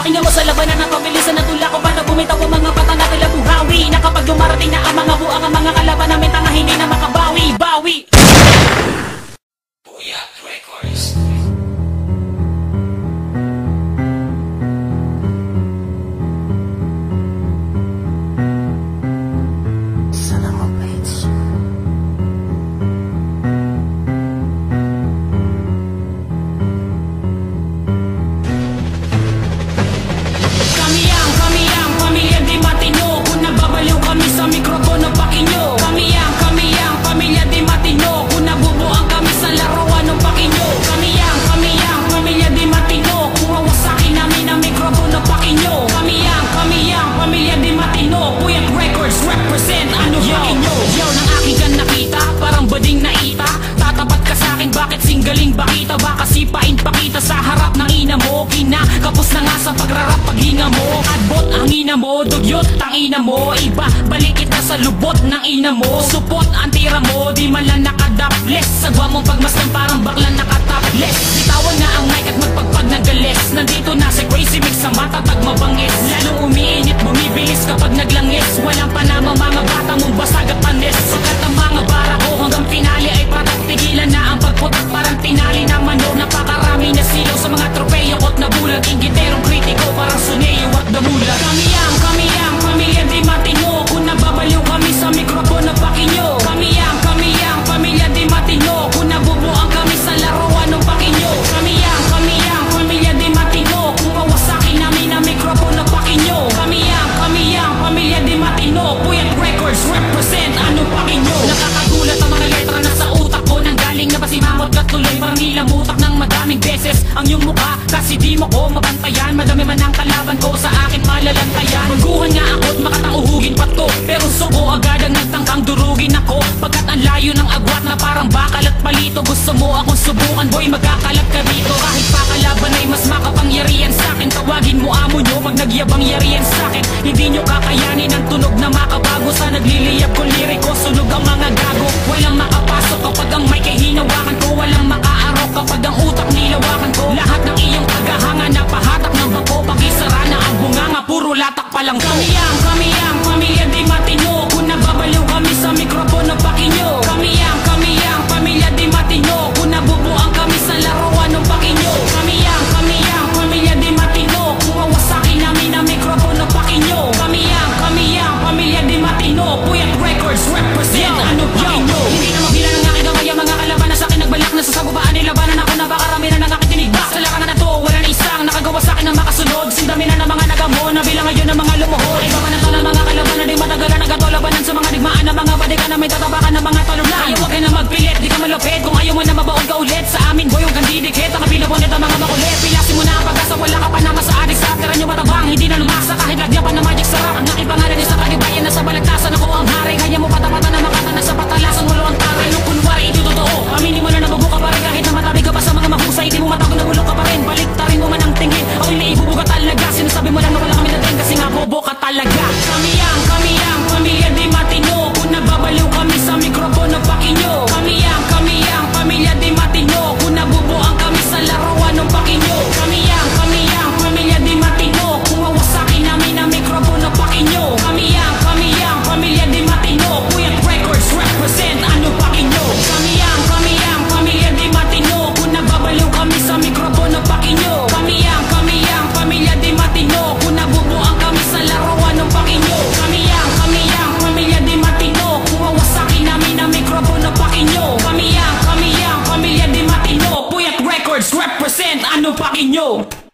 Pakinggan mo sa labanan ng pabilisan na tula ko paano bumitaw ang mga pata na tila buhawi. Na kapag dumarating na ang mga buang ang mga kalaban namin tanga hindi na makabawi. Booyah Records. Baka sipain pakita sa harap ng ina mo. Kinakapos na nga sa pagrarap paghinga mo. Adbot ang ina mo, dugyot ang ina mo. Iba, balik kita sa lubot ng ina mo. Supot ang tira mo, di man lang nakadapless. Sagwa mong pagmasdan parang bakla nakatapless. Bitawan na ang mic at magpagpag ng gales. Nandito na si Crazy Mix sa matatag mabangis. Lalong umiinit, bumibilis kapag naglangis. Walang panama mga bata mong basag at panis. Sakat ang mga bara ko hanggang pinali ay patak. Tigilan na ang pagputak parang tinali na manok. Napakarami na silaw sa mga tropeyo ko't nabulag. Ingiterong kritiko parang suneyo at damulag. Kami ang pamilya di matino. Kung nababaliw kami sa mikropono pakinyo. Kami ang pamilya di matino. Kung nabubuang kami sa laruan ng pakinyo. Kami ang pamilya di matino. Kung mawasakin namin ang mikropono pakinyo. Kami ang pamilya di matino. Booyah Records represent ano pakinyo. Nakakagulat ang mga letra na sa utak ko. Nanggaling na pasimangot ka tuloy parang nilamutak ng madaming beses ang iyong mukha. Kasi di mo ko mabantayan. Madami man ang kalaban ko sa akin malalantayan. Maguhan nga ako't makatauhugin pa to. Pero suko agad ang nagtangkang durugin ako. Pagkat ang layo ng agwat na parang bakal at palito. Gusto mo akong subukan boy magkakalat ka dito. Kahit pa kalaban ay mas makapangyarihan sa'kin. Tawagin mo amo nyo pag nagyabang yarihan sa'kin. Hindi nyo kakayanin ang tunog na makabago. Sa nagliliyab ko liriko sunog ang mga gago. Walang makapasok kapag ang mic ay hinawakan ko. Walang makaarok kapag ang utak nilawakan ko. Lahat ng iyong tagahanga na pahatak ng bangko. Pakisara na ang bunganga puro latak pa lang to. Kami ang pamilya di matino. Kung nababaliw kami sa mikropono pakinyo. Kami ang pamilya di matino. Kung nabubuang kami sa laruan ng pakinyo. Kami ang pamilya di matino. Kung mawasakin namin ang mikropono pakinyo. Kami ang pamilya di matino. Booyah Records represent ano pakinyo. Hindi na mabilan ang aking gamay ang mga kalaban na sa'kin nagbalak na sa sagubaan. Nilabanan ako na bakarami na ng aking tinigba. Sa lakanan na to wala na isang nakagawa sa'kin na makasunod. Sindami na ng mga nagamo na bilang ngayon ng mga lumuhod. Iba pa na to ng mga kalaban na di matagalan nagatolabanan sa mga digmaan ng mga badikan na may tatabakan ng mga talunan. Ayaw wag ka na magpilit, di ka malupit. Kung ayaw mo na mabaon ka ulit sa amin boy, huwag kang didikit. Ang kabilabonet ang mga makulit. Pilasin mo na ang pag-asa, wala ka pa naman sa adik. Sa tira nyo matabang, hindi na lumasa kahit lagyan pa ng magic sarap. Ang aking pangalan is sa kalibayan na sa balagtasan. Ako ang hari, kaya mo patapatan ng mga tanan sa patalasan. Walo ang taray, nung kunwari ito totoo. Aminin mo na nabubo ka pa rin kahit na matabi ka pa sa mga mahusay. Di mo matawag na bulok ka pa rin, baliktarin mo man ang tingin. Ako'y naibubuga talaga, sinasabi mo lang na wala kami natin. Kasi nga bobo ka talaga. Kami ang pamilya di matino. Kung nababaliw kami sa mikropono pakinyo. Kami ang pamilya di matino. Kung nabubuang kami sa laruan ng pakinyo. Kami ang pamilya di matino. Kung mawasakin namin ang mikropono pakinyo. Kami ang pamilya di matino. Booyah Records represent ano pakinyo. Kami ang pamilya di matino. Kung nababaliw kami sa mikropono pakinyo. Kami ang pamilya di matino. Kung nabubuang kami sa laruan ng pakinyo. Kami ang pamilya di matino. Kung mawasakin namin ang mikropono pakinyo. Kami ang pamilya di matino. Booyah Records represent ano pakinyo.